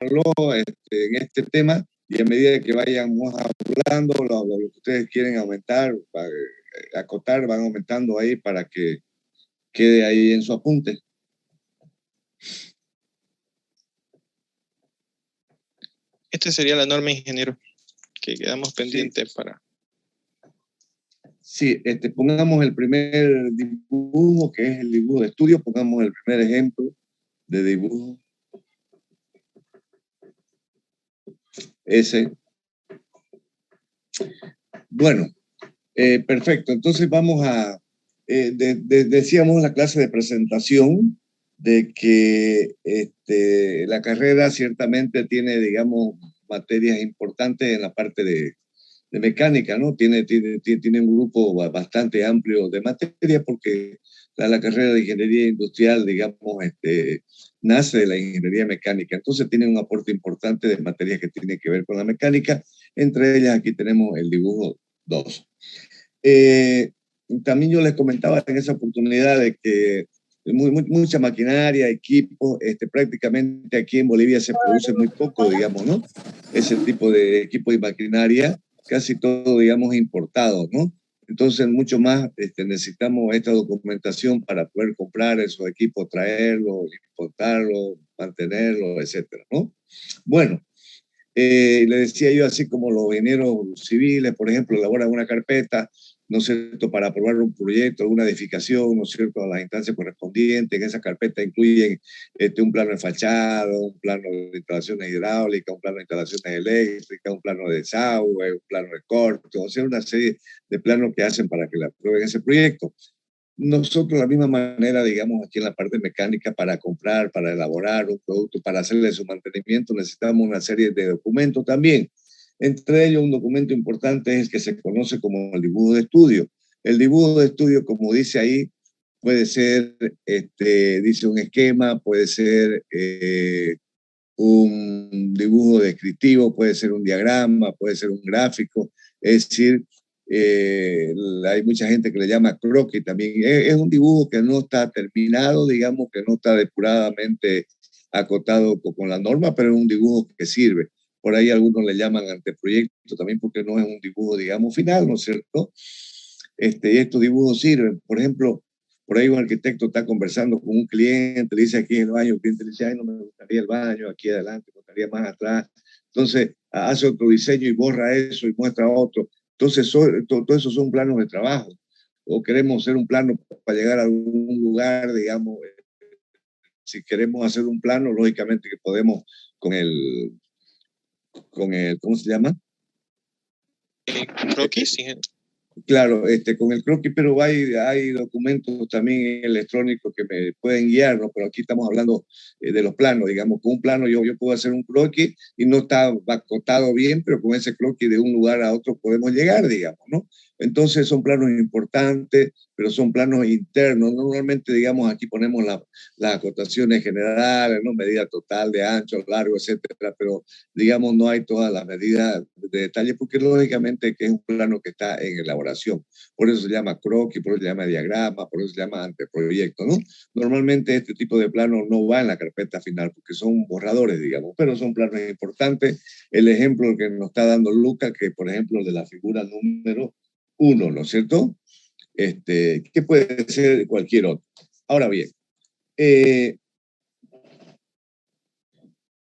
en este tema, y a medida que vayamos hablando, lo que ustedes quieren aumentar, acotar, van aumentando ahí para que quede ahí en su apunte. Esta sería la norma, ingeniero, que quedamos pendientes para... Sí, pongamos el primer dibujo, que es el dibujo de estudio, pongamos el primer ejemplo de dibujo. Ese. Bueno, perfecto. Entonces vamos a... decíamos en la clase de presentación de que la carrera ciertamente tiene, digamos, materias importantes en la parte de mecánica, ¿no? Tiene un grupo bastante amplio de materias porque la carrera de ingeniería industrial, digamos, nace de la ingeniería mecánica. Entonces tiene un aporte importante de materias que tienen que ver con la mecánica. Entre ellas aquí tenemos el dibujo 2. También yo les comentaba en esa oportunidad de que mucha maquinaria, equipos, prácticamente aquí en Bolivia se produce muy poco, digamos, ¿no? Ese tipo de equipo y maquinaria, casi todo, digamos, importado, ¿no? Entonces, mucho más necesitamos esta documentación para poder comprar esos equipos, traerlos, importarlos, mantenerlos, etcétera, ¿no? Bueno, le decía yo, así como los ingenieros civiles, por ejemplo, elaboran una carpeta, ¿no es cierto?, para aprobar un proyecto, una edificación, ¿no es cierto?, a las instancias correspondientes. En esa carpeta incluyen un plano de fachada, un plano de instalaciones hidráulicas, un plano de instalaciones eléctricas, un plano de desagüe, un plano de corte, o sea, una serie de planos que hacen para que le aprueben ese proyecto. Nosotros de la misma manera, digamos, aquí en la parte mecánica, para comprar, para elaborar un producto, para hacerle su mantenimiento, necesitamos una serie de documentos también. Entre ellos, un documento importante es el que se conoce como el dibujo de estudio. El dibujo de estudio, como dice ahí, puede ser, dice un esquema, puede ser un dibujo descriptivo, puede ser un diagrama, puede ser un gráfico, es decir, hay mucha gente que le llama croquis también. Es un dibujo que no está terminado, digamos, que no está depuradamente acotado con la norma, pero es un dibujo que sirve. Por ahí algunos le llaman anteproyecto también porque no es un dibujo, digamos, final, ¿no es cierto? Y estos dibujos sirven. Por ejemplo, por ahí un arquitecto está conversando con un cliente, le dice aquí en el baño, el cliente le dice, ay, no me gustaría el baño, aquí adelante, me gustaría más atrás. Entonces, hace otro diseño y borra eso y muestra otro. Entonces, todo eso son planos de trabajo. O queremos hacer un plano para llegar a algún lugar, digamos. Si queremos hacer un plano, lógicamente que podemos con el ¿cómo se llama? Croquis, sí. Claro, con el croquis, pero hay documentos también electrónicos que me pueden guiar, ¿no? Pero aquí estamos hablando de los planos, digamos, con un plano yo puedo hacer un croquis y no está acotado bien, pero con ese croquis de un lugar a otro podemos llegar, digamos, ¿no? Entonces son planos importantes, pero son planos internos. Normalmente, digamos, aquí ponemos las acotaciones generales, ¿no? Medida total de ancho, largo, etcétera, pero digamos, no hay todas las medidas de detalle, porque lógicamente que es un plano que está en elaboración. Por eso se llama croquis, por eso se llama diagrama, por eso se llama anteproyecto, ¿no? Normalmente este tipo de planos no va en la carpeta final, porque son borradores, digamos, pero son planos importantes. El ejemplo que nos está dando Lucas, que por ejemplo de la figura número 1, ¿no es cierto? Que puede ser cualquier otro. Ahora bien,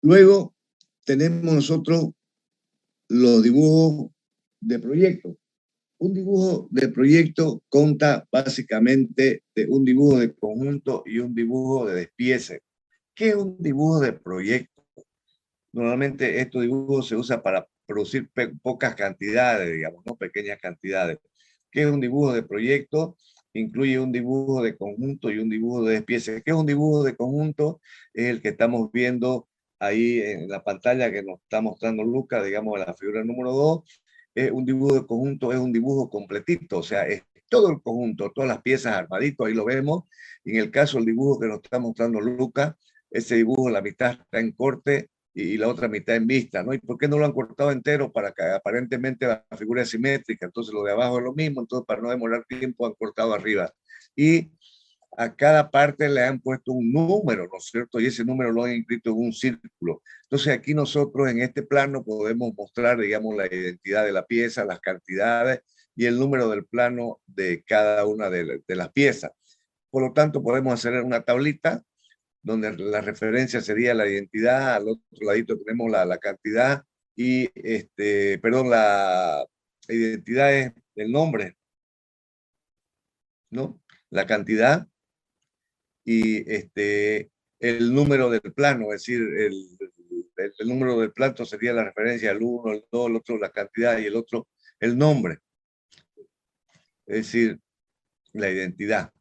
luego tenemos nosotros los dibujos de proyecto. Un dibujo de proyecto consta básicamente de un dibujo de conjunto y un dibujo de despiece. ¿Qué es un dibujo de proyecto? Normalmente estos dibujos se usan para producir pocas cantidades, digamos, no pequeñas cantidades. ¿Qué es un dibujo de proyecto? Incluye un dibujo de conjunto y un dibujo de despiece. ¿Qué es un dibujo de conjunto? Es el que estamos viendo ahí en la pantalla que nos está mostrando Lucas, digamos, la figura número 2. Un dibujo de conjunto es un dibujo completito, o sea, es todo el conjunto, todas las piezas armaditos, ahí lo vemos. En el caso del dibujo que nos está mostrando Lucas, ese dibujo, la mitad está en corte y la otra mitad en vista, ¿no? ¿Y por qué no lo han cortado entero? Para que aparentemente la figura es simétrica, entonces lo de abajo es lo mismo, entonces para no demorar tiempo han cortado arriba. Y a cada parte le han puesto un número, ¿no es cierto? Y ese número lo han inscrito en un círculo. Entonces aquí nosotros en este plano podemos mostrar, digamos, la identidad de la pieza, las cantidades y el número del plano de cada una de las piezas. Por lo tanto, podemos hacer una tablita donde la referencia sería la identidad, al otro ladito tenemos la cantidad y, perdón, la identidad es el nombre, ¿no? La cantidad y el número del plano, es decir, el número del plano sería la referencia, el 1, el 2, el otro la cantidad y el otro el nombre, es decir, la identidad.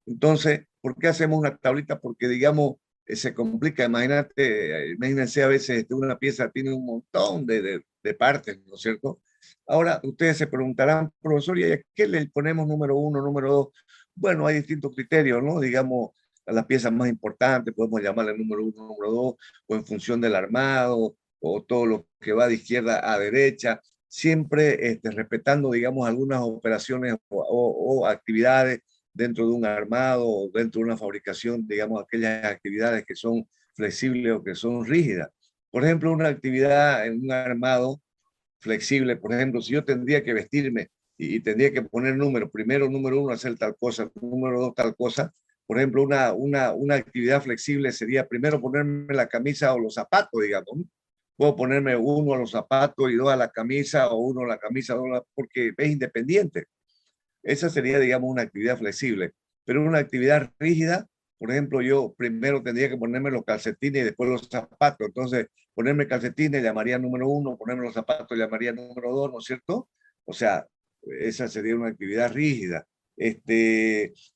Entonces, ¿por qué hacemos una tablita? Porque, digamos, se complica. Imagínense a veces una pieza tiene un montón de partes, ¿no es cierto? Ahora, ustedes se preguntarán, profesor, ¿y a qué le ponemos número 1, número 2? Bueno, hay distintos criterios, ¿no? Digamos, a las piezas más importantes podemos llamarle número 1, número 2, o en función del armado, o todo lo que va de izquierda a derecha, siempre respetando, digamos, algunas operaciones o actividades dentro de un armado o dentro de una fabricación, digamos, aquellas actividades que son flexibles o que son rígidas. Por ejemplo, una actividad en un armado flexible, por ejemplo, si yo tendría que vestirme y tendría que poner números, primero número 1 hacer tal cosa, número 2 tal cosa, por ejemplo, una actividad flexible sería primero ponerme la camisa o los zapatos, digamos, ¿no? Puedo ponerme 1 a los zapatos y 2 a la camisa o 1 a la camisa, 2 a la, porque es independiente. Esa sería, digamos, una actividad flexible. Pero una actividad rígida, por ejemplo, yo primero tendría que ponerme los calcetines y después los zapatos. Entonces, ponerme calcetines llamaría número 1, ponerme los zapatos llamaría número 2, ¿no es cierto? O sea, esa sería una actividad rígida.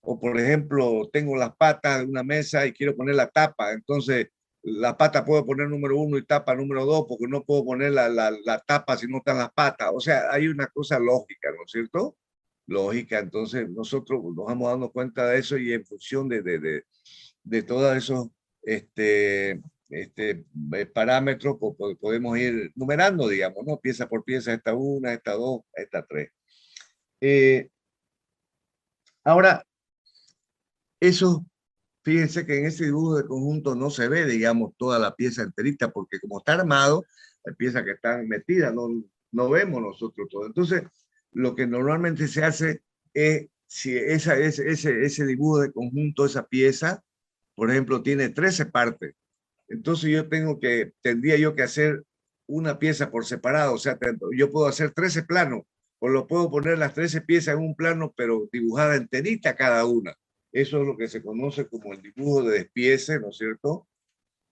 O por ejemplo, tengo las patas de una mesa y quiero poner la tapa. Entonces, la pata puedo poner número 1 y tapa número 2 porque no puedo poner la tapa si no están las patas. O sea, hay una cosa lógica, ¿no es cierto? Lógica. Entonces nosotros nos vamos dando cuenta de eso y en función de todos esos parámetros podemos ir numerando, digamos, ¿no? Pieza por pieza, esta una, esta dos, esta tres. Ahora, eso, fíjense que en ese dibujo de conjunto no se ve, digamos, toda la pieza enterita, porque como está armado, hay piezas que están metidas, no vemos nosotros todo. Entonces, lo que normalmente se hace es, si ese dibujo de conjunto, esa pieza, por ejemplo, tiene 13 partes, entonces tendría yo que hacer una pieza por separado, o sea, yo puedo hacer 13 planos, o lo puedo poner las 13 piezas en un plano, pero dibujada enterita cada una. Eso es lo que se conoce como el dibujo de despiece, ¿no es cierto?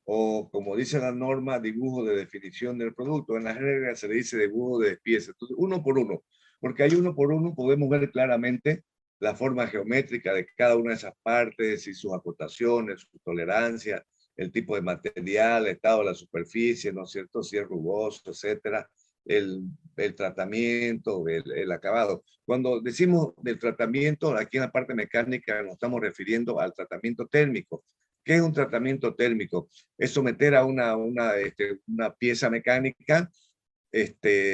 O como dice la norma, dibujo de definición del producto. En las reglas se le dice dibujo de despiece. Entonces, uno por uno, porque hay uno por uno, podemos ver claramente la forma geométrica de cada una de esas partes y sus acotaciones, su tolerancia, el tipo de material, el estado de la superficie, ¿no es cierto? Si es rugoso, etcétera, el tratamiento, el acabado. Cuando decimos del tratamiento, aquí en la parte mecánica nos estamos refiriendo al tratamiento térmico. ¿Qué es un tratamiento térmico? Es someter a una pieza mecánica,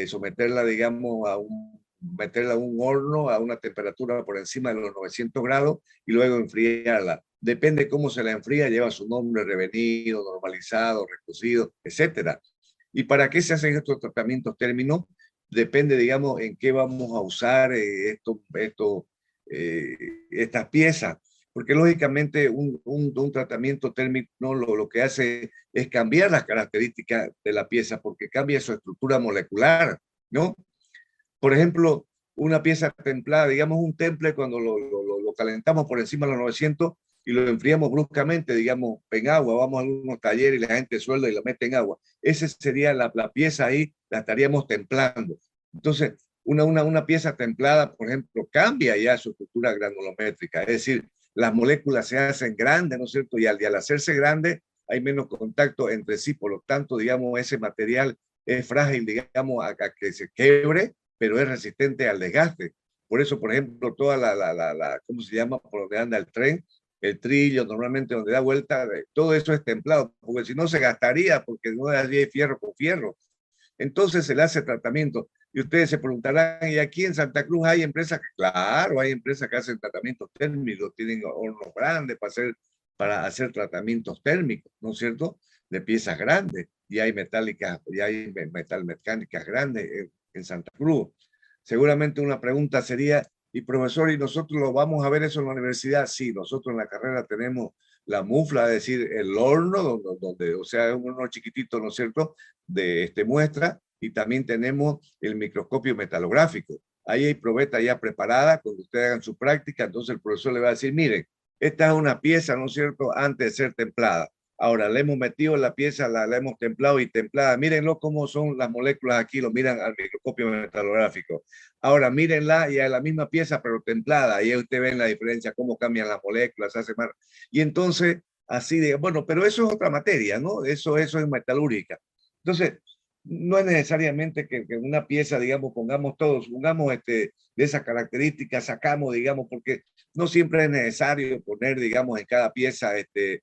someterla, digamos, meterla a un horno a una temperatura por encima de los 900 grados y luego enfriarla. Depende cómo se la enfría, lleva su nombre revenido, normalizado, recocido, etcétera. ¿Y para qué se hacen estos tratamientos térmicos? Depende, digamos, en qué vamos a usar estas piezas. Porque lógicamente un tratamiento térmico no, lo que hace es cambiar las características de la pieza porque cambia su estructura molecular, ¿no? Por ejemplo, una pieza templada, digamos un temple cuando lo calentamos por encima de los 900 y lo enfriamos bruscamente, digamos, en agua, vamos a algunos talleres y la gente suelda y la mete en agua. Esa sería la pieza ahí, la estaríamos templando. Entonces, una pieza templada, por ejemplo, cambia ya su estructura granulométrica, es decir, las moléculas se hacen grandes, ¿no es cierto? Y al hacerse grandes hay menos contacto entre sí, por lo tanto, digamos, ese material es frágil, digamos, a que se quebre, pero es resistente al desgaste. Por eso, por ejemplo, toda ¿cómo se llama? Por donde anda el tren, el trillo, normalmente donde da vuelta, todo eso es templado, porque si no se gastaría, porque no hay fierro con fierro. Entonces se le hace tratamiento. Y ustedes se preguntarán, ¿y aquí en Santa Cruz hay empresas? Claro, hay empresas que hacen tratamientos térmicos, tienen hornos grandes para hacer tratamientos térmicos, ¿no es cierto? De piezas grandes, y hay metálicas, y hay metalmecánicas grandes en Santa Cruz. Seguramente una pregunta sería, y profesor, ¿y nosotros lo vamos a ver eso en la universidad? Sí, nosotros en la carrera tenemos la mufla, es decir, el horno, donde o sea, es un horno chiquitito, ¿no es cierto?, de muestra, y también tenemos el microscopio metalográfico. Ahí hay probeta ya preparada, cuando ustedes hagan su práctica, entonces el profesor le va a decir, miren, esta es una pieza, ¿no es cierto?, antes de ser templada. Ahora, le hemos metido la pieza, la hemos templado y templada. Mírenlo cómo son las moléculas aquí, lo miran al microscopio metalográfico. Ahora, mírenla y es la misma pieza, pero templada. Y ahí ustedes ven la diferencia, cómo cambian las moléculas, hace más. Y entonces, así de, bueno, pero eso es otra materia, ¿no? Eso es metalúrgica. Entonces, no es necesariamente que una pieza, digamos, pongamos de esas características, sacamos, digamos, porque no siempre es necesario poner, digamos, en cada pieza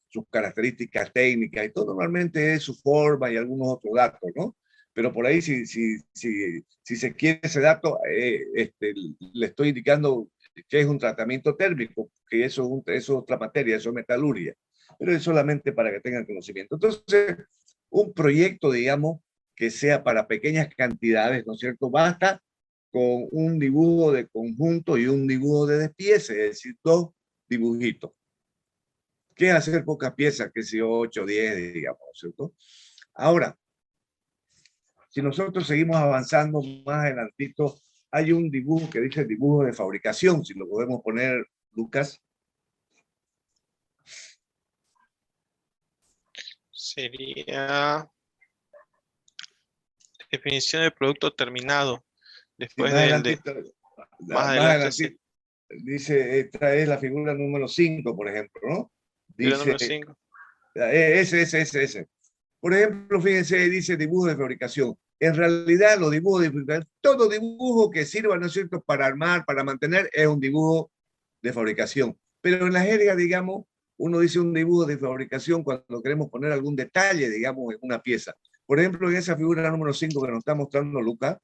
sus características técnicas y todo, normalmente es su forma y algunos otros datos, ¿no? Pero por ahí, si se quiere ese dato, le estoy indicando que es un tratamiento térmico, que eso es otra materia, eso es metalurgia, pero es solamente para que tengan conocimiento. Entonces, un proyecto, digamos, que sea para pequeñas cantidades, ¿no es cierto? Basta con un dibujo de conjunto y un dibujo de despiece, es decir, dos dibujitos. ¿Qué es hacer pocas piezas? Que si 8, 10, digamos, ¿no es cierto? Ahora, si nosotros seguimos avanzando más adelantito, hay un dibujo que dice dibujo de fabricación, si lo podemos poner, Lucas. Sería definición de producto terminado. Sí, Después más del de... adelantito, Más más adelante, sí. adelantito, dice, esta es la figura número 5, por ejemplo, ¿no? Figura número Dice, 5. ese. Por ejemplo, fíjense, dice dibujo de fabricación. En realidad, los dibujos de fabricación, todo dibujo que sirva, ¿no es cierto?, para armar, para mantener, es un dibujo de fabricación. Pero en la jerga, digamos, uno dice un dibujo de fabricación cuando queremos poner algún detalle, digamos, en una pieza. Por ejemplo, en esa figura número 5 que nos está mostrando Lucas,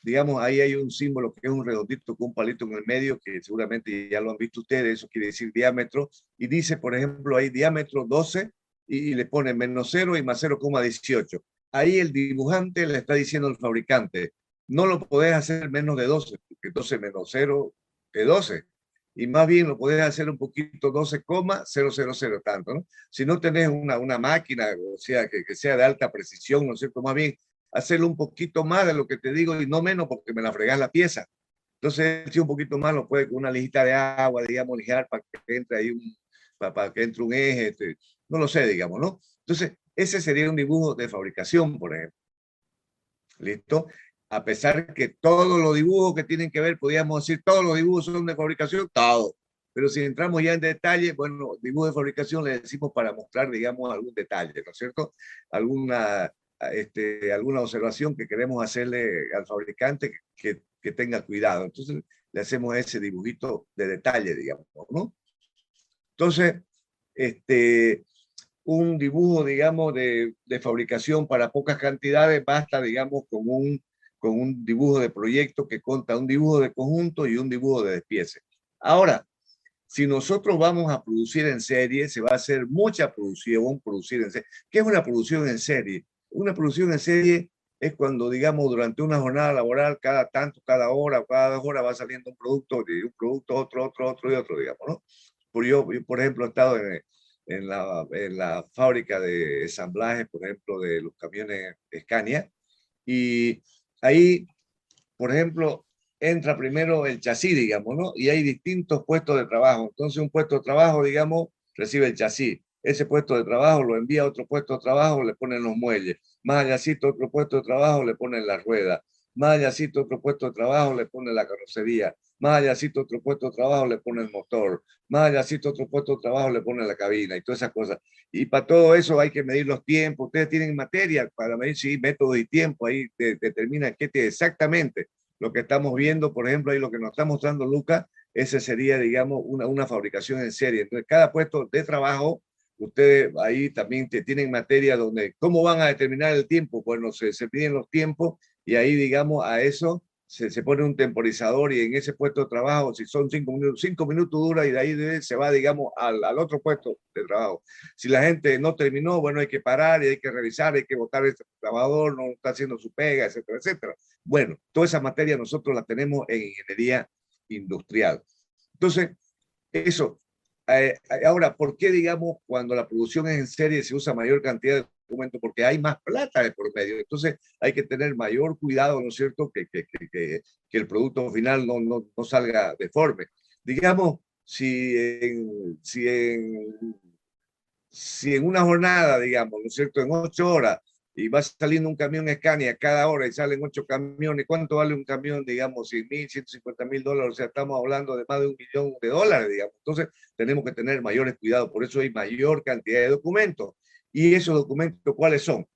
digamos, ahí hay un símbolo que es un redondito con un palito en el medio, que seguramente ya lo han visto ustedes, eso quiere decir diámetro, y dice, por ejemplo, ahí diámetro 12, y le pone menos 0 y más 0,18. Ahí el dibujante le está diciendo al fabricante, no lo podés hacer menos de 12, porque 12 menos 0 es 12. Y más bien lo podés hacer un poquito 12,000 tanto, ¿no? Si no tenés una máquina, o sea, que sea de alta precisión, ¿no es cierto? Más bien hacerlo un poquito más de lo que te digo y no menos porque me la fregás la pieza. Entonces, si un poquito más lo puede con una lijita de agua, digamos, lijar para que entre ahí para que entre un eje, no lo sé, digamos, ¿no? Entonces, ese sería un dibujo de fabricación, por ejemplo. ¿Listo? A pesar que todos los dibujos que tienen que ver, podríamos decir, todos los dibujos son de fabricación, todo. Pero si entramos ya en detalle, bueno, dibujo de fabricación le decimos para mostrar, digamos, algún detalle, ¿no es cierto? Alguna observación que queremos hacerle al fabricante que tenga cuidado. Entonces, le hacemos ese dibujito de detalle, digamos, ¿no? Entonces, un dibujo, digamos, de fabricación para pocas cantidades, basta, digamos, con un dibujo de proyecto que conta un dibujo de conjunto y un dibujo de despiece. Ahora, si nosotros vamos a producir en serie, se va a hacer mucha producir en serie. ¿Qué es una producción en serie? Una producción en serie es cuando, digamos, durante una jornada laboral, cada hora o cada 2 horas va saliendo un producto, y un producto, otro y otro, digamos, ¿no? Yo, por ejemplo, he estado en la fábrica de ensamblaje, por ejemplo, de los camiones Scania, y ahí, por ejemplo, entra primero el chasis, digamos, ¿no? Y hay distintos puestos de trabajo. Entonces, un puesto de trabajo, digamos, recibe el chasis. Ese puesto de trabajo lo envía a otro puesto de trabajo, le ponen los muelles. Más allácito, otro puesto de trabajo, le ponen las ruedas. Más allácito, otro puesto de trabajo, le ponen la carrocería. Más allácito, otro puesto de trabajo, le ponen el motor. Más allácito, otro puesto de trabajo, le ponen la cabina y todas esas cosas. Y para todo eso hay que medir los tiempos. Ustedes tienen materia para medir, sí, métodos y tiempo. Ahí determinan qué exactamente lo que estamos viendo, por ejemplo, ahí lo que nos está mostrando Lucas, ese sería, digamos, una fabricación en serie. Entonces, cada puesto de trabajo Ustedes ahí también tienen materia donde, ¿cómo van a determinar el tiempo? Bueno, se piden los tiempos y ahí, digamos, a eso se pone un temporizador y en ese puesto de trabajo, si son 5 minutos dura y de ahí se va, digamos, al otro puesto de trabajo. Si la gente no terminó, bueno, hay que parar y hay que revisar, hay que votar a este trabajador, no está haciendo su pega, etcétera, etcétera. Bueno, toda esa materia nosotros la tenemos en ingeniería industrial. Entonces, eso. Ahora, ¿por qué, digamos, cuando la producción es en serie se usa mayor cantidad de documentos? Porque hay más plata de por medio. Entonces, hay que tener mayor cuidado, ¿no es cierto?, que el producto final no salga deforme. Digamos, si en una jornada, digamos, ¿no es cierto?, en 8 horas, y va saliendo un camión Scania cada hora y salen 8 camiones, ¿cuánto vale un camión? Digamos, 100.000, $150.000, o sea, estamos hablando de más de $1.000.000, digamos. Entonces, tenemos que tener mayores cuidados, por eso hay mayor cantidad de documentos. ¿Y esos documentos cuáles son?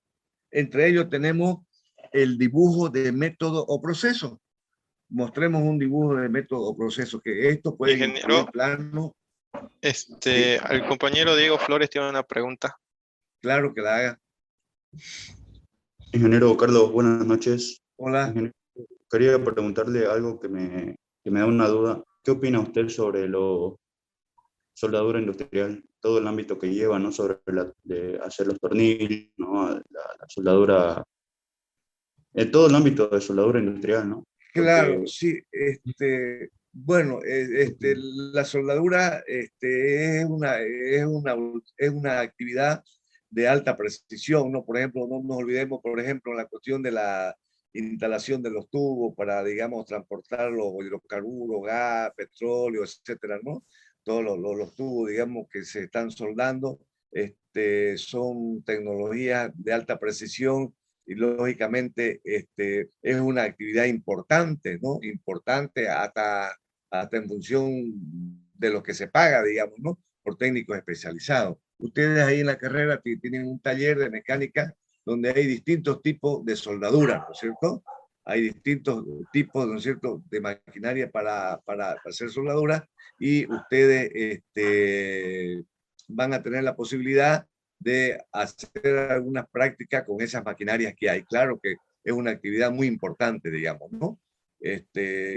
Entre ellos tenemos el dibujo de método o proceso. Mostremos un dibujo de método o proceso, que esto puede Ingeniero, incluir plano. Sí, al compañero Diego Flores tiene una pregunta. claro que la haga. Ingeniero Carlos, buenas noches. Hola. Ingeniero, quería preguntarle algo que me da una duda. ¿Qué opina usted sobre la soldadura industrial, todo el ámbito que lleva, ¿no? Sobre de hacer los tornillos, ¿no? La soldadura, en todo el ámbito de soldadura industrial, ¿no? Claro, Porque, sí. Bueno, la soldadura es una actividad de alta precisión, ¿no? Por ejemplo, no nos olvidemos, por ejemplo, la cuestión de la instalación de los tubos para, digamos, transportar los hidrocarburos, gas, petróleo, etcétera, ¿no? Todos los tubos, digamos, que se están soldando, son tecnologías de alta precisión y lógicamente es una actividad importante, ¿no? Importante hasta en función de lo que se paga, digamos, ¿no? Por técnicos especializados. Ustedes ahí en la carrera tienen un taller de mecánica donde hay distintos tipos de soldadura, ¿no es cierto? Hay distintos tipos, ¿no es cierto?, de maquinaria para hacer soldadura y ustedes van a tener la posibilidad de hacer algunas prácticas con esas maquinarias que hay. Claro que es una actividad muy importante, digamos, ¿no?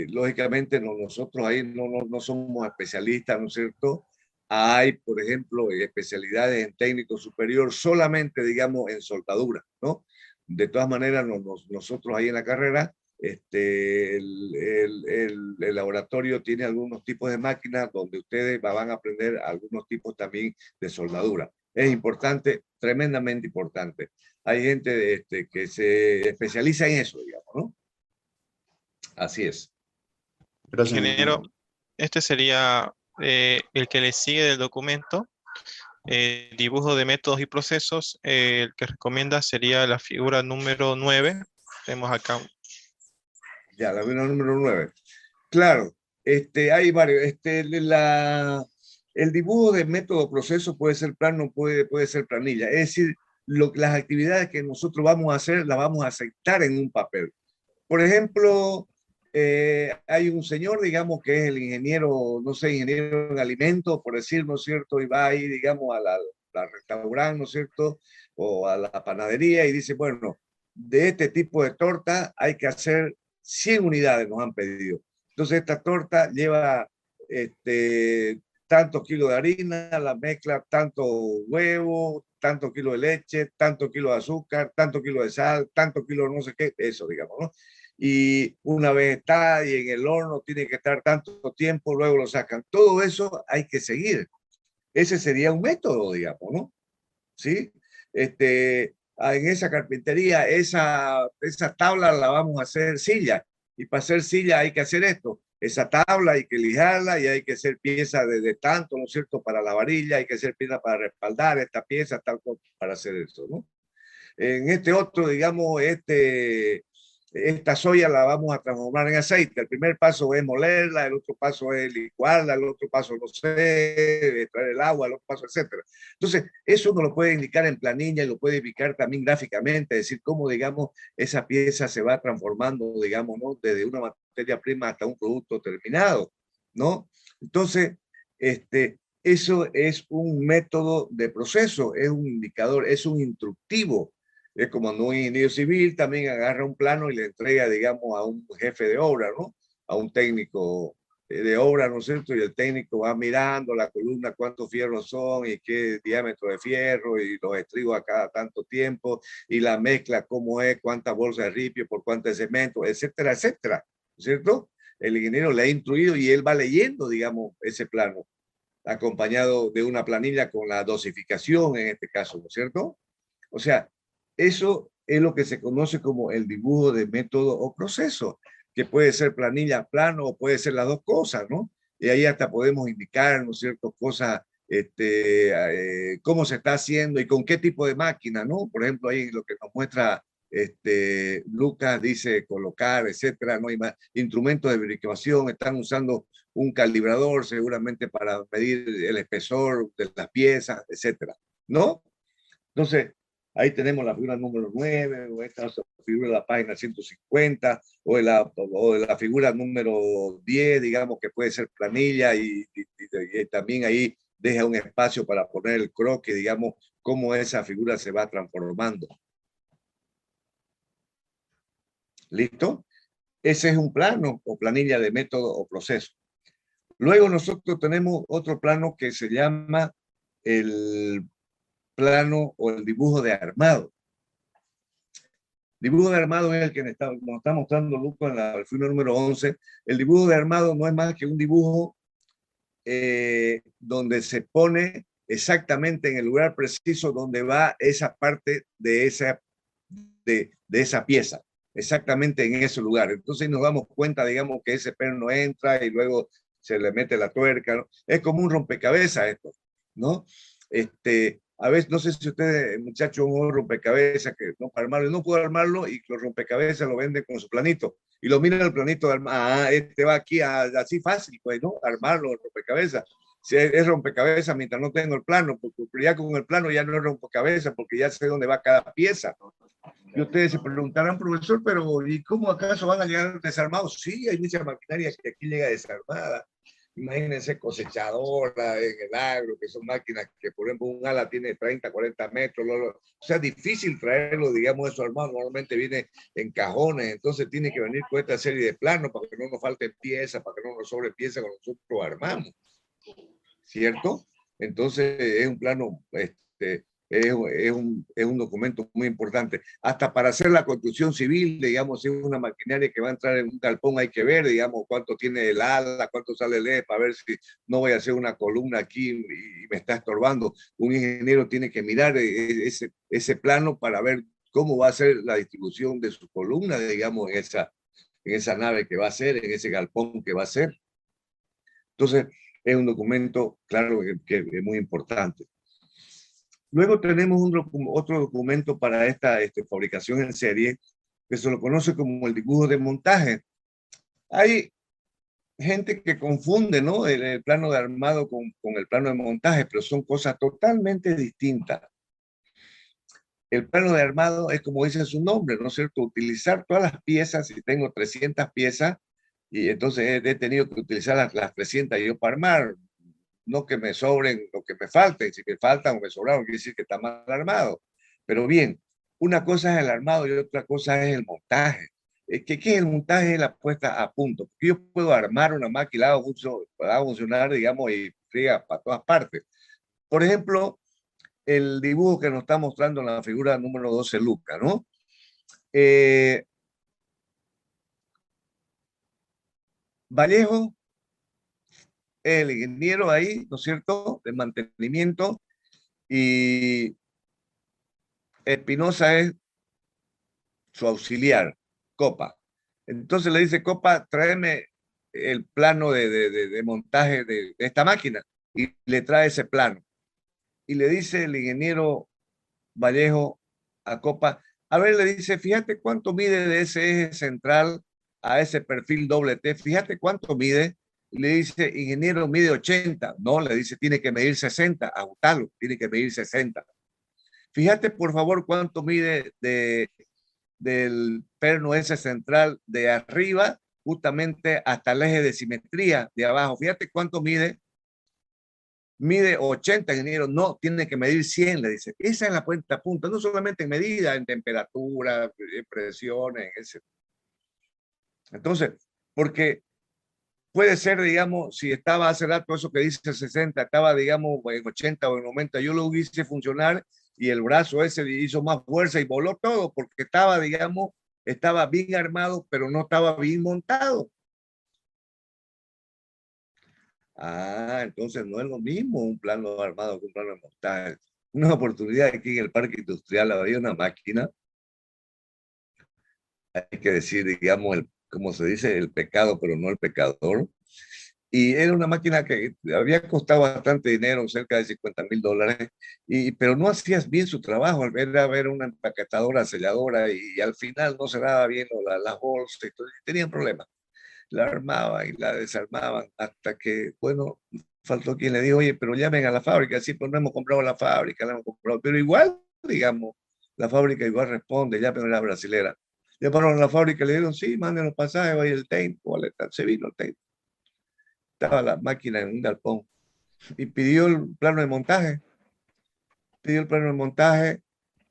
Lógicamente nosotros ahí no somos especialistas, ¿no es cierto? Hay, por ejemplo, especialidades en técnico superior solamente, digamos, en soldadura, ¿no? De todas maneras, nosotros ahí en la carrera, el laboratorio tiene algunos tipos de máquinas donde ustedes van a aprender algunos tipos también de soldadura. Es importante, tremendamente importante. Hay gente que se especializa en eso, digamos, ¿no? Así es. gracias, Ingeniero, ingeniero. este sería el que le sigue del documento. Dibujo de métodos y procesos. El que recomienda sería la figura número 9. Tenemos acá. Ya, la figura número 9. Claro, hay varios. El dibujo de método proceso puede ser plano, puede ser planilla. Es decir, las actividades que nosotros vamos a hacer las vamos a aceptar en un papel. Por ejemplo, hay un señor, digamos, que es el ingeniero, no sé, ingeniero en alimentos, por decir, ¿no es cierto? Y va ahí, digamos, al restaurante, ¿no es cierto? O a la panadería y dice, bueno, de este tipo de torta hay que hacer 100 unidades, nos han pedido. Entonces, esta torta lleva tantos kilos de harina, la mezcla, tanto huevo, tanto kilo de leche, tanto kilo de azúcar, tanto kilo de sal, tanto kilo de no sé qué, eso, digamos, ¿no? Y una vez está y en el horno tiene que estar tanto tiempo, luego lo sacan. Todo eso hay que seguir. Ese sería un método, digamos, ¿no? ¿Sí? En esa carpintería, esa tabla la vamos a hacer silla. Y para hacer silla hay que hacer esto. Esa tabla hay que lijarla y hay que hacer pieza de tanto, ¿no es cierto? Para la varilla, hay que hacer pieza para respaldar esta pieza, tal cosa, para hacer eso, ¿no? En este otro, digamos, esta soya la vamos a transformar en aceite. El primer paso es molerla, el otro paso es licuarla, el otro paso, no sé, extraer el agua, el otro paso, etcétera. Entonces, eso uno lo puede indicar en planilla y lo puede indicar también gráficamente, es decir, cómo, digamos, esa pieza se va transformando, digamos, ¿no? Desde una materia prima hasta un producto terminado, ¿no? Entonces, eso es un método de proceso, es un indicador, es un instructivo. Es como cuando un ingeniero civil también agarra un plano y le entrega, digamos, a un jefe de obra, ¿no? A un técnico de obra, ¿no es cierto? Y el técnico va mirando la columna, cuántos fierros son y qué diámetro de fierro y los estribos a cada tanto tiempo y la mezcla, cómo es, cuántas bolsas de ripio por cuánto de cemento, etcétera, etcétera, ¿no es cierto? El ingeniero le ha instruido y él va leyendo, digamos, ese plano, acompañado de una planilla con la dosificación en este caso, ¿no es cierto? O sea, eso es lo que se conoce como el dibujo de método o proceso, que puede ser planilla plano o puede ser las dos cosas, ¿no? Y ahí hasta podemos indicar, ¿no es cierto?, cosas, cómo se está haciendo y con qué tipo de máquina, ¿no? Por ejemplo, ahí lo que nos muestra Lucas dice colocar, etcétera, no hay más instrumentos de verificación, están usando un calibrador seguramente para medir el espesor de las piezas, etcétera, ¿no? Entonces, ahí tenemos la figura número 9, o esta figura de la página 150, o de la figura número 10, digamos que puede ser planilla, y también ahí deja un espacio para poner el croquis, digamos, cómo esa figura se va transformando. ¿Listo? Ese es un plano o planilla de método o proceso. Luego nosotros tenemos otro plano que se llama el plano o el dibujo de armado. Dibujo de armado es el que nos está mostrando Lucas en la figura número 11. El dibujo de armado no es más que un dibujo donde se pone exactamente en el lugar preciso donde va esa parte de esa pieza, exactamente en ese lugar. Entonces nos damos cuenta, digamos, que ese perno entra y luego se le mete la tuerca, ¿no? Es como un rompecabezas esto, ¿no? A veces, no sé si ustedes, muchachos, un rompecabezas que no para armarlo, no puedo armarlo y los rompecabezas lo venden con su planito y lo miran el planito de armar, este va aquí, así fácil, pues, ¿no? Armarlo, el rompecabezas. Si es rompecabezas mientras no tengo el plano, porque ya con el plano ya no es rompecabezas porque ya sé dónde va cada pieza. Y ustedes se preguntarán, profesor, pero ¿y cómo acaso van a llegar desarmados? Sí, hay mucha maquinaria que aquí llega desarmada. Imagínense cosechadora en el agro, que son máquinas que, por ejemplo, un ala tiene 30, 40 metros. O sea, difícil traerlo, digamos, eso armado. Normalmente viene en cajones, entonces tiene que venir con esta serie de planos para que no nos falten piezas, para que no nos sobre piezas cuando nosotros armamos. ¿Cierto? Entonces es un plano, es un documento muy importante. Hasta para hacer la construcción civil, digamos, si es una maquinaria que va a entrar en un galpón, hay que ver, digamos, cuánto tiene el ala, cuánto sale el eje, para ver si no voy a hacer una columna aquí y me está estorbando. Un ingeniero tiene que mirar ese plano para ver cómo va a ser la distribución de su columna, digamos, en esa nave que va a ser, en ese galpón que va a ser. Entonces, es un documento, claro, que es muy importante. Luego tenemos otro documento para esta fabricación en serie, que se lo conoce como el dibujo de montaje. Hay gente que confunde, ¿no?, el plano de armado con el plano de montaje, pero son cosas totalmente distintas. El plano de armado es como dice su nombre, ¿no es cierto? Utilizar todas las piezas, si tengo 300 piezas, y entonces he tenido que utilizar las 300 yo para armar, no que me sobren lo que me falte, si me faltan o me sobraron, quiere decir que está mal armado. Pero bien, una cosa es el armado y otra cosa es el montaje. ¿Qué es el montaje? Es la puesta a punto. Porque yo puedo armar una máquina, la hago funcionar, digamos, y friega para todas partes. Por ejemplo, el dibujo que nos está mostrando en la figura número 12, Lucas, ¿no? Vallejo, el ingeniero ahí, ¿no es cierto?, de mantenimiento, y Espinosa es su auxiliar, Copa. Entonces le dice, Copa, tráeme el plano de montaje de esta máquina, y le trae ese plano. Y le dice el ingeniero Vallejo a Copa, a ver, le dice, fíjate cuánto mide de ese eje central a ese perfil doble T, fíjate cuánto mide. Y le dice, ingeniero, mide 80. No, le dice, tiene que medir 60. Agotalo, tiene que medir 60. Fíjate, por favor, cuánto mide del perno ese central de arriba, justamente hasta el eje de simetría de abajo. Fíjate cuánto mide mide 80, ingeniero, no, tiene que medir 100, le dice. Esa es la punta, no solamente en medida, en temperatura, en presiones, etc. Entonces, porque puede ser, digamos, si estaba hace rato eso que dice 60, estaba, digamos, en 80 o en 90, yo lo hice funcionar y el brazo ese hizo más fuerza y voló todo porque estaba, digamos, estaba bien armado, pero no estaba bien montado. Ah, entonces no es lo mismo un plano armado que un plano de montaje. Una oportunidad aquí en el parque industrial había una máquina, hay que decir, digamos, como se dice, el pecado, pero no el pecador. Y era una máquina que había costado bastante dinero, cerca de $50,000, pero no hacías bien su trabajo. Era ver una empaquetadora, selladora, y al final no se daba bien las bolsas, y tenían problemas. La armaban y la desarmaban hasta que, bueno, faltó quien le dijo, oye, pero llamen a la fábrica. Sí, pues no hemos comprado la fábrica, la hemos comprado, pero igual, digamos, la fábrica igual responde, llamen a la brasilera. Llamaron a la fábrica y le dijeron, sí, manden los pasajes, vaya el técnico, se vino el técnico. Estaba la máquina en un galpón y pidió el plano de montaje,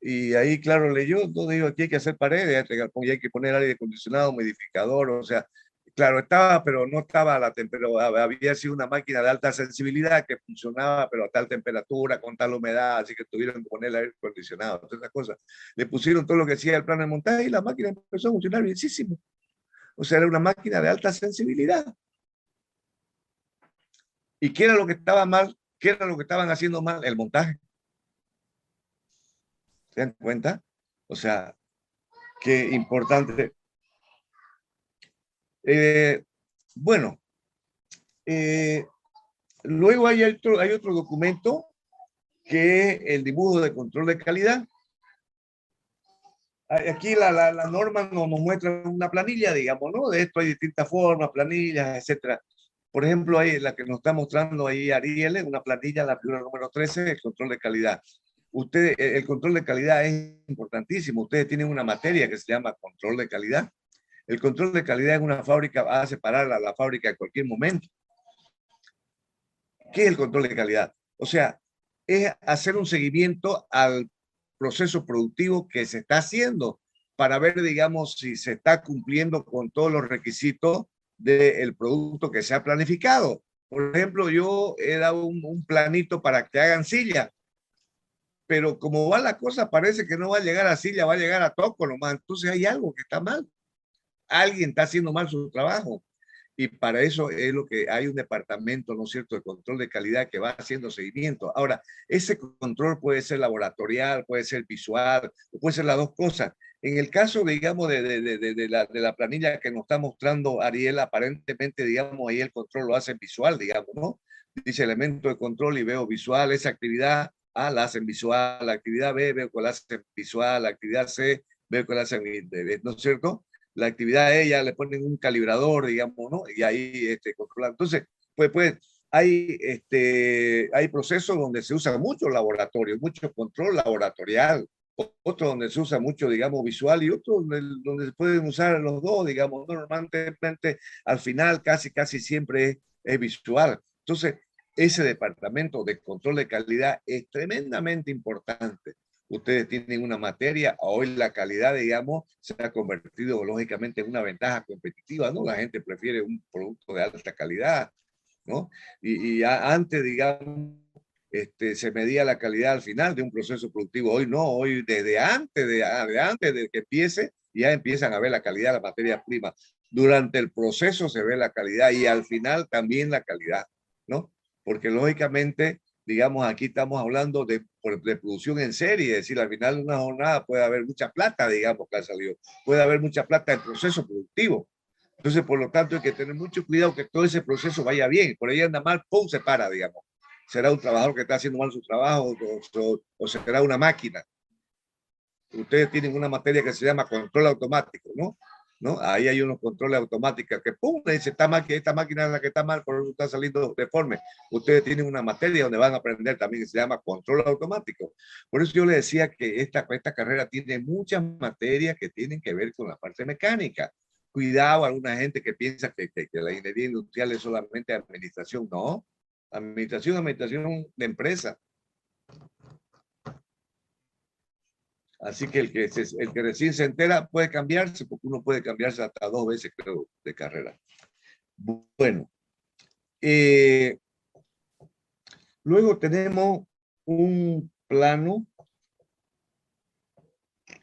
y ahí, claro, leyó, no dijo, aquí hay que hacer paredes, este galpón, y hay que poner aire acondicionado, humidificador, o sea, claro, estaba, pero no estaba a la temperatura, había sido una máquina de alta sensibilidad que funcionaba, pero a tal temperatura, con tal humedad, así que tuvieron que poner el aire acondicionado, todas esas cosas. Le pusieron todo lo que hacía el plano de montaje y la máquina empezó a funcionar bienísimo. O sea, era una máquina de alta sensibilidad. ¿Y qué era lo que estaba mal? ¿Qué era lo que estaban haciendo mal? El montaje. ¿Se dan cuenta? O sea, qué importante. Eh, bueno, eh, luego hay otro documento que es el dibujo de control de calidad. Aquí la norma nos muestra una planilla, digamos, ¿no? De esto hay distintas formas, planillas, etcétera. Por ejemplo, ahí la que nos está mostrando ahí Ariel es una planilla, la figura número 13, el control de calidad. El control de calidad es importantísimo. Ustedes tienen una materia que se llama control de calidad. El control de calidad en una fábrica va a separar a la fábrica en cualquier momento. ¿Qué es el control de calidad? O sea, es hacer un seguimiento al proceso productivo que se está haciendo para ver, digamos, si se está cumpliendo con todos los requisitos del producto que se ha planificado. Por ejemplo, yo he dado un planito para que hagan silla, pero como va la cosa, parece que no va a llegar a silla, va a llegar a toco nomás. Entonces hay algo que está mal. Alguien está haciendo mal su trabajo. Y para eso es lo que hay un departamento, ¿no es cierto?, de control de calidad que va haciendo seguimiento. Ahora, ese control puede ser laboratorial, puede ser visual, puede ser las dos cosas. En el caso, digamos, de la planilla que nos está mostrando Ariel, aparentemente, digamos, ahí el control lo hacen visual, digamos, ¿no? Dice elemento de control y veo visual, esa actividad A la hacen visual, la actividad B veo que la hacen visual, la actividad C veo que la hacen, ¿no es cierto? La actividad a ella le ponen un calibrador, digamos, ¿no? Y ahí controlan. Entonces, pues hay procesos donde se usa mucho laboratorio, mucho control laboratorial, otro donde se usa mucho, digamos, visual y otro donde se pueden usar los dos, digamos, normalmente al final casi siempre es visual. Entonces, ese departamento de control de calidad es tremendamente importante. Ustedes tienen una materia, hoy la calidad, digamos, se ha convertido lógicamente en una ventaja competitiva, ¿no? La gente prefiere un producto de alta calidad, ¿no? Antes, digamos, se medía la calidad al final de un proceso productivo. Hoy no, hoy desde antes de que empiece, ya empiezan a ver la calidad de la materia prima. Durante el proceso se ve la calidad y al final también la calidad, ¿no? Porque lógicamente, digamos, aquí estamos hablando de producción en serie, es decir, al final de una jornada puede haber mucha plata, digamos, que ha salido, puede haber mucha plata en proceso productivo. Entonces, por lo tanto, hay que tener mucho cuidado que todo ese proceso vaya bien. Por ahí anda mal, ¡pum!, se para, digamos. Será un trabajador que está haciendo mal su trabajo o será una máquina. Ustedes tienen una materia que se llama control automático, ¿no? ¿No? Ahí hay unos controles automáticos que pum, le dice, esta máquina es la que está mal, por eso está saliendo deforme. Ustedes tienen una materia donde van a aprender también que se llama control automático. Por eso yo le decía que esta carrera tiene muchas materias que tienen que ver con la parte mecánica. Cuidado, alguna gente que piensa que la ingeniería industrial es solamente administración. No, Administración de empresa. Así que el que recién se entera puede cambiarse, porque uno puede cambiarse hasta 2 veces, creo, de carrera. Bueno, luego tenemos un plano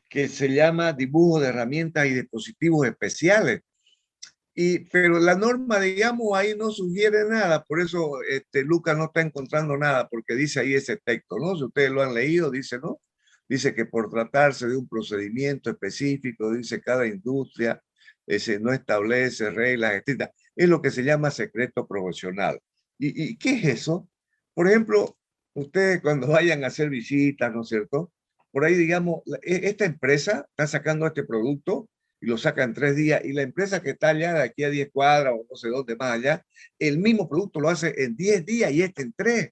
que se llama dibujo de herramientas y dispositivos especiales. Pero la norma, digamos, ahí no sugiere nada, por eso Lucas no está encontrando nada, porque dice ahí ese texto, ¿no? Si ustedes lo han leído, dice, ¿no? Dice que por tratarse de un procedimiento específico, dice cada industria no establece reglas estrictas. Es lo que se llama secreto profesional. ¿Y qué es eso? Por ejemplo, ustedes cuando vayan a hacer visitas, ¿no es cierto? Por ahí, digamos, esta empresa está sacando este producto y lo saca en 3 días, y la empresa que está allá de aquí a 10 cuadras o no sé dónde más allá, el mismo producto lo hace en 10 días y en 3.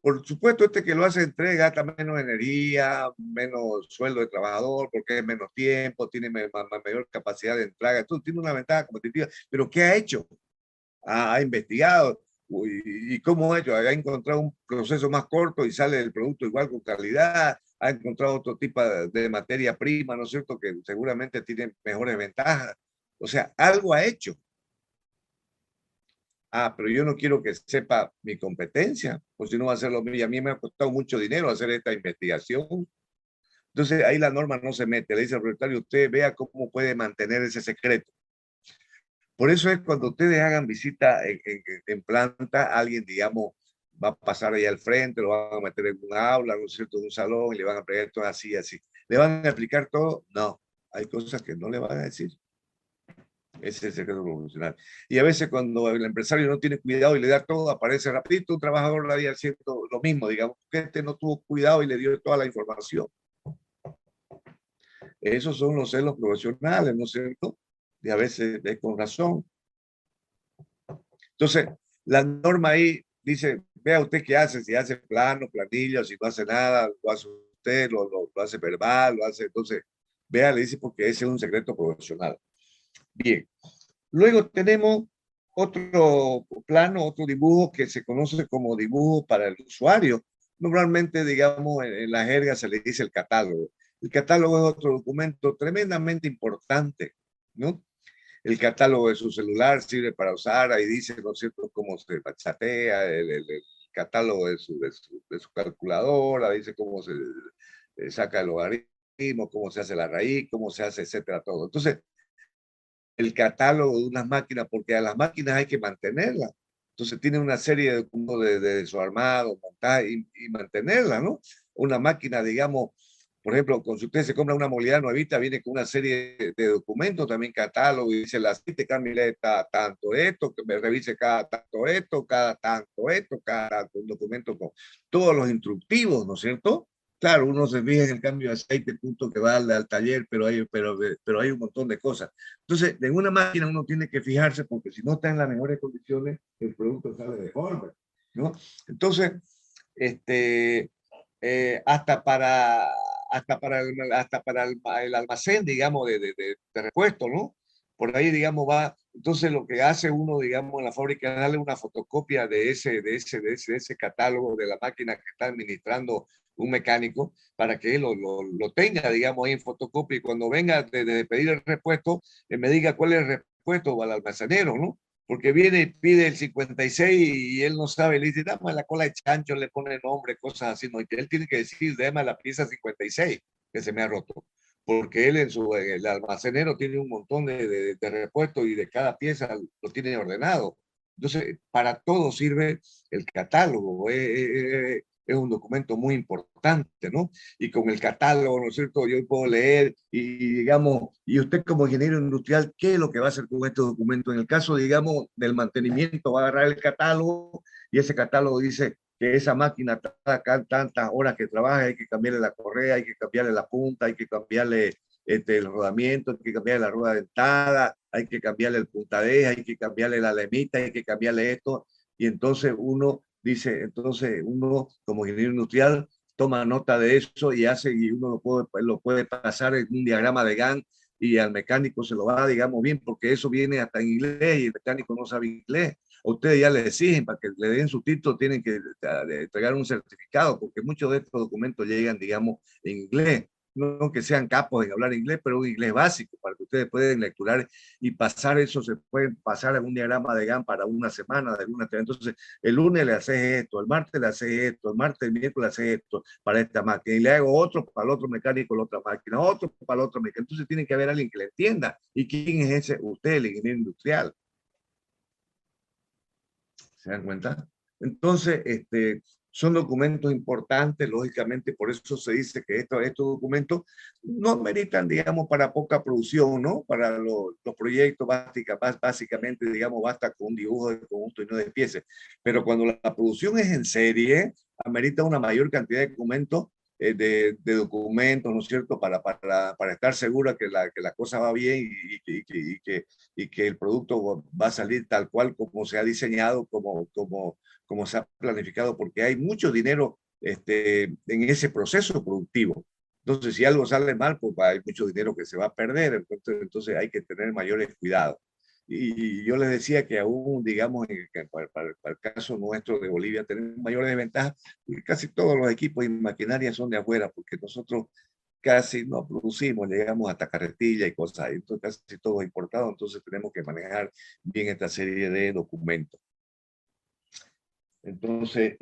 Por supuesto, que lo hace en 3 gasta menos energía, menos sueldo de trabajador, porque es menos tiempo, tiene mayor capacidad de entrega, entonces tiene una ventaja competitiva. Pero ¿qué ha hecho? Ha investigado. ¿Y cómo ha hecho? Ha encontrado un proceso más corto y sale el producto igual con calidad, ha encontrado otro tipo de materia prima, ¿no es cierto?, que seguramente tiene mejores ventajas. O sea, algo ha hecho. Pero yo no quiero que sepa mi competencia, pues si no va a ser lo mismo. Y a mí me ha costado mucho dinero hacer esta investigación. Entonces ahí la norma no se mete, le dice al propietario, usted vea cómo puede mantener ese secreto. Por eso es cuando ustedes hagan visita en planta, alguien, digamos, va a pasar ahí al frente, lo van a meter en un aula, ¿no es cierto?, en un salón, y le van a explicar todo así, así. ¿Le van a explicar todo? No, hay cosas que no le van a decir. Ese es el secreto profesional. Y a veces cuando el empresario no tiene cuidado y le da todo, aparece rapidito un trabajador la día haciendo lo mismo, digamos, que no tuvo cuidado y le dio toda la información. Esos son los celos profesionales, ¿no es cierto? Y a veces es con razón. Entonces, la norma ahí dice, vea usted qué hace, si hace plano, planilla, si no hace nada, lo hace usted, lo hace verbal, lo hace, entonces, vea, le dice, porque ese es un secreto profesional. Bien, luego tenemos otro plano, otro dibujo que se conoce como dibujo para el usuario. Normalmente, digamos, en la jerga se le dice el catálogo. El catálogo es otro documento tremendamente importante, ¿no? El catálogo de su celular sirve para usar, ahí dice, ¿no es cierto?, cómo se chatea, el catálogo de su calculadora, dice cómo se saca el logaritmo, cómo se hace la raíz, cómo se hace, etcétera, todo. Entonces, el catálogo de unas máquinas, porque a las máquinas hay que mantenerlas. Entonces tiene una serie de su armado, montar y mantenerla, ¿no? Una máquina, digamos, por ejemplo, si usted se compra una movilidad nuevita, viene con una serie de documentos, también catálogo, y dice, la cita, cámbiale tanto esto, que me revise cada tanto esto, cada tanto un documento con todos los instructivos, ¿no es cierto? Claro, uno se fija en el cambio de aceite, punto que va al taller, pero hay un montón de cosas. Entonces, en una máquina uno tiene que fijarse, porque si no está en las mejores condiciones, el producto sale deforme, ¿no? Entonces, hasta para el almacén, digamos, de repuesto, ¿no? Por ahí, digamos, va. Entonces, lo que hace uno, digamos, en la fábrica es darle una fotocopia de ese catálogo de la máquina que está administrando un mecánico, para que él lo tenga, digamos, ahí en fotocopia, y cuando venga de pedir el repuesto, me diga cuál es el repuesto al almacenero, ¿no? Porque viene y pide el 56 y él no sabe, le dice, dame la cola de chancho, le pone nombre, cosas así, ¿no? Y que él tiene que decir, dame la pieza 56 que se me ha roto, porque él el almacenero tiene un montón de repuestos y de cada pieza lo tiene ordenado. Entonces, para todo sirve el catálogo. Es un documento muy importante, ¿no? Y con el catálogo, ¿no es cierto?, yo puedo leer y, digamos, y usted como ingeniero industrial, ¿qué es lo que va a hacer con este documento? En el caso, digamos, del mantenimiento, va a agarrar el catálogo y ese catálogo dice que esa máquina tantas horas que trabaja, hay que cambiarle la correa, hay que cambiarle la punta, hay que cambiarle el rodamiento, hay que cambiarle la rueda dentada, hay que cambiarle el puntadeja, hay que cambiarle la lemita, hay que cambiarle esto, y entonces uno como ingeniero industrial toma nota de eso y uno lo puede pasar en un diagrama de Gantt y al mecánico se lo va, digamos, bien, porque eso viene hasta en inglés y el mecánico no sabe inglés. A ustedes ya le exigen para que le den su título, tienen que entregar un certificado, porque muchos de estos documentos llegan, digamos, en inglés. No que sean capos en hablar inglés, pero un inglés básico para que ustedes puedan lecturar y pasar eso, se pueden pasar en un diagrama de GAN para una semana, de alguna. Entonces, el lunes le haces esto, el martes le haces esto, el martes, el miércoles le haces esto para esta máquina, y le hago otro para el otro mecánico, la otra máquina, otro para el otro mecánico. Entonces, tiene que haber alguien que le entienda. ¿Y quién es ese? Usted, el ingeniero industrial. ¿Se dan cuenta? Entonces, son documentos importantes, lógicamente, por eso se dice que estos documentos no meritan, digamos, para poca producción, ¿no? Para los proyectos, básicamente, digamos, basta con un dibujo de conjunto y no de piezas. Pero cuando la producción es en serie, amerita una mayor cantidad de documentos, de documentos, ¿no es cierto?, para estar segura que la cosa va bien y que el producto va a salir tal cual como se ha diseñado, como se ha planificado, porque hay mucho dinero en ese proceso productivo. Entonces, si algo sale mal, pues hay mucho dinero que se va a perder, entonces hay que tener mayores cuidados. Y yo les decía que aún, digamos, para el caso nuestro de Bolivia, tenemos mayores desventajas, porque casi todos los equipos y maquinarias son de afuera, porque nosotros casi no producimos, llegamos hasta carretilla y cosas, entonces casi todo es importado, entonces tenemos que manejar bien esta serie de documentos. Entonces,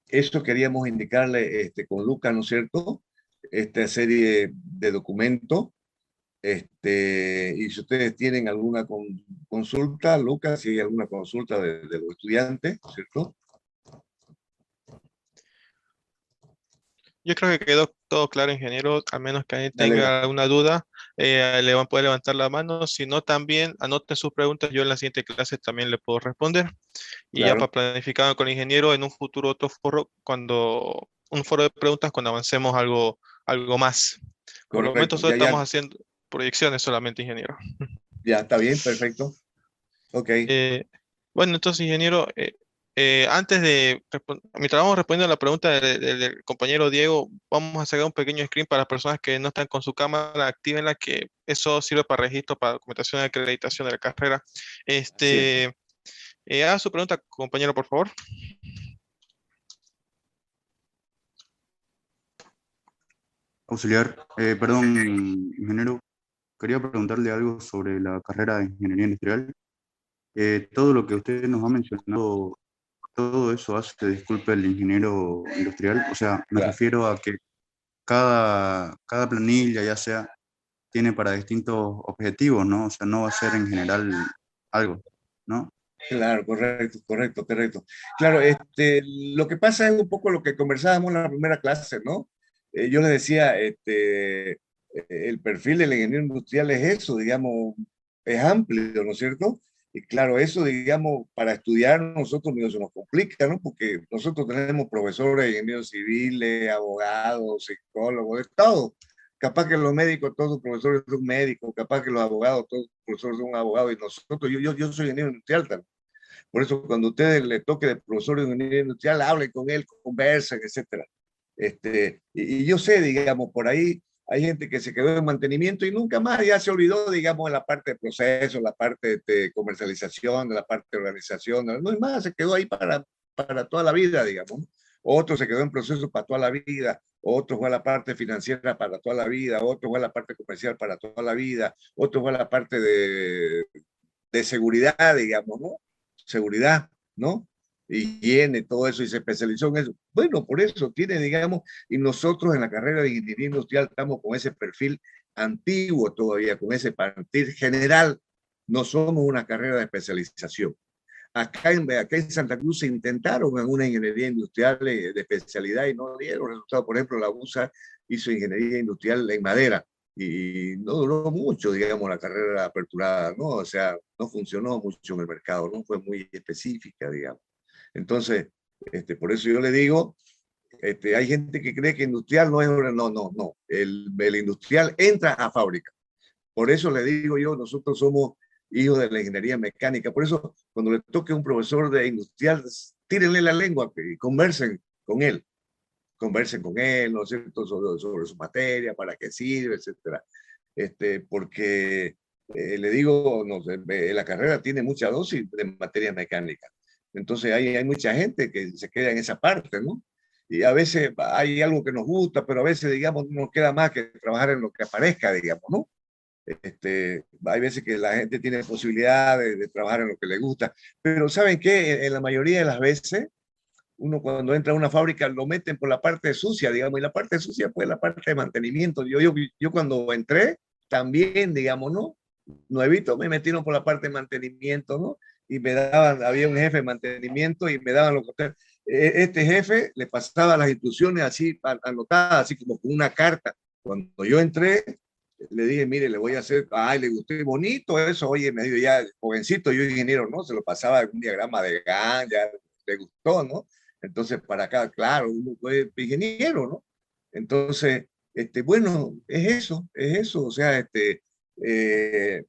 eso queríamos indicarle con Lucas, ¿no es cierto? Esta serie de documentos. Y si ustedes tienen alguna consulta, Lucas, si hay alguna consulta de los estudiantes, ¿cierto? Yo creo que quedó todo claro, ingeniero, a menos que alguien Dale, tenga alguna duda, le van a poder levantar la mano, si no también anoten sus preguntas, yo en la siguiente clase también le puedo responder, y ya para claro, planificar con el ingeniero en un futuro otro foro, un foro de preguntas cuando avancemos algo más. Por el momento correcto. solo estamos haciendo proyecciones solamente, ingeniero. Ya está bien, perfecto. Ok, Eh, bueno, entonces, ingeniero, mientras vamos respondiendo a la pregunta del compañero Diego, vamos a sacar un pequeño screen para las personas que no están con su cámara activa, en la que eso sirve para registro, para documentación de acreditación de la carrera. así es. Haga su pregunta, compañero, por favor. Auxiliar, perdón, ingeniero, quería preguntarle algo sobre la carrera de Ingeniería Industrial. Todo lo que usted nos ha mencionado, todo eso hace, disculpe, el ingeniero industrial. O sea, me Claro, refiero a que cada planilla, ya sea, tiene para distintos objetivos, ¿no? O sea, no va a ser en general algo, ¿no? claro, correcto. Claro, lo que pasa es un poco lo que conversábamos en la primera clase, ¿no? Yo les decía, el perfil del ingeniero industrial es eso, digamos, es amplio, ¿no es cierto? Y claro, eso, digamos, para estudiar nosotros mismos se nos complica, ¿no? Porque nosotros tenemos profesores, ingenieros civiles, abogados, psicólogos, de todo. Capaz que los médicos, todos los profesores son médicos, capaz que los abogados, todos los profesores son abogados, y nosotros, yo soy ingeniero industrial también. Por eso, cuando a ustedes le toque de profesor de ingeniería industrial, hablen con él, conversen, etcétera. Y yo sé, digamos, por ahí hay gente que se quedó en mantenimiento y nunca más ya se olvidó, digamos, en la parte de proceso, la parte de comercialización, de la parte de organización, no es más, se quedó ahí para toda la vida, digamos. Otro se quedó en proceso para toda la vida, otro fue a la parte financiera para toda la vida, otro fue a la parte comercial para toda la vida, otro fue a la parte de seguridad, digamos, ¿no? Seguridad, ¿no? Higiene, todo eso, y se especializó en eso. Bueno, por eso tiene, digamos, y nosotros en la carrera de ingeniería industrial estamos con ese perfil antiguo todavía, con ese perfil general, no somos una carrera de especialización. Acá en Santa Cruz se intentaron en una ingeniería industrial de especialidad y no dieron resultados. Por ejemplo, la USA hizo ingeniería industrial en madera y no duró mucho, digamos, la carrera aperturada, ¿no? O sea, no funcionó mucho en el mercado, no fue muy específica, digamos. Entonces, por eso yo le digo, hay gente que cree que industrial no es, no. El industrial entra a fábrica. Por eso le digo yo, nosotros somos hijos de la ingeniería mecánica. Por eso, cuando le toque un profesor de industrial, tírenle la lengua y conversen con él, ¿no es cierto?, sobre su materia, para qué sirve, etcétera. porque le digo, no sé, la carrera tiene mucha dosis de materias mecánicas. Entonces hay mucha gente que se queda en esa parte, ¿no? Y a veces hay algo que nos gusta, pero a veces, digamos, no queda más que trabajar en lo que aparezca, digamos, ¿no? Hay veces que la gente tiene posibilidad de trabajar en lo que le gusta, pero ¿saben qué? En la mayoría de las veces, uno cuando entra a una fábrica lo meten por la parte sucia, digamos, y la parte sucia pues la parte de mantenimiento. Yo cuando entré, también, digamos, ¿no? Nuevito me metieron por la parte de mantenimiento, ¿no? Y me daban, había un jefe de mantenimiento y me daban lo que este jefe le pasaba las instrucciones así anotadas, así como con una carta. Cuando yo entré, le dije, mire, le voy a hacer, ay, le gustó bonito eso, oye, me dijo, ya, jovencito, yo ingeniero, ¿no? Se lo pasaba un diagrama de Gantt, ya le gustó, ¿no? Entonces, para acá, claro, uno fue ingeniero, ¿no? Entonces, bueno, es eso, o sea, eh,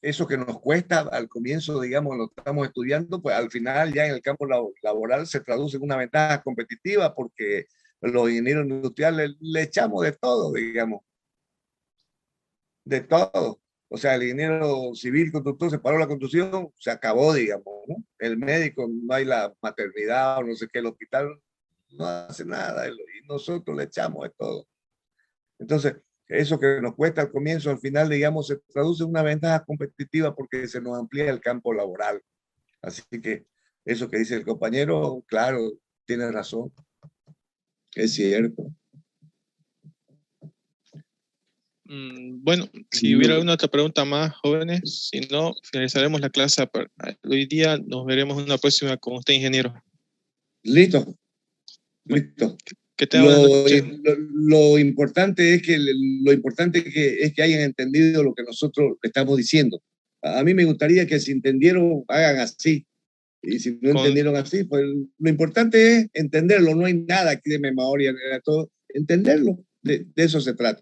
eso que nos cuesta al comienzo, digamos, lo estamos estudiando, pues al final ya en el campo laboral se traduce en una ventaja competitiva porque los ingenieros industriales le echamos de todo, digamos, de todo. O sea, el ingeniero civil constructor se paró la construcción, se acabó, digamos, ¿no? El médico, no hay la maternidad o no sé qué, el hospital no hace nada y nosotros le echamos de todo. Entonces, eso que nos cuesta al comienzo, al final, digamos, se traduce en una ventaja competitiva porque se nos amplía el campo laboral. Así que eso que dice el compañero, claro, tiene razón, es cierto. Bueno, si hubiera alguna otra pregunta más, jóvenes, si no, finalizaremos la clase. Hoy día nos veremos en una próxima con usted, ingeniero. Listo, Bueno, listo. que tenga buenas noches. Lo importante es que hayan entendido lo que nosotros estamos diciendo. A mí me gustaría que si entendieron, hagan así. Y si no entendieron así, pues lo importante es entenderlo. No hay nada aquí de memoria, todo. Entenderlo. De eso se trata.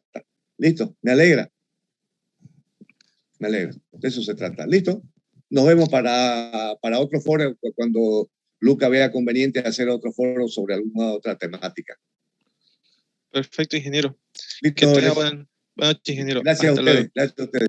Listo, me alegra. Me alegra. De eso se trata. Listo. Nos vemos para otro foro cuando Luca vea conveniente hacer otro foro sobre alguna otra temática. Perfecto, ingeniero. Listo, Que tenga buenas noches, ingeniero. Gracias a Hasta luego. ustedes. Gracias a ustedes.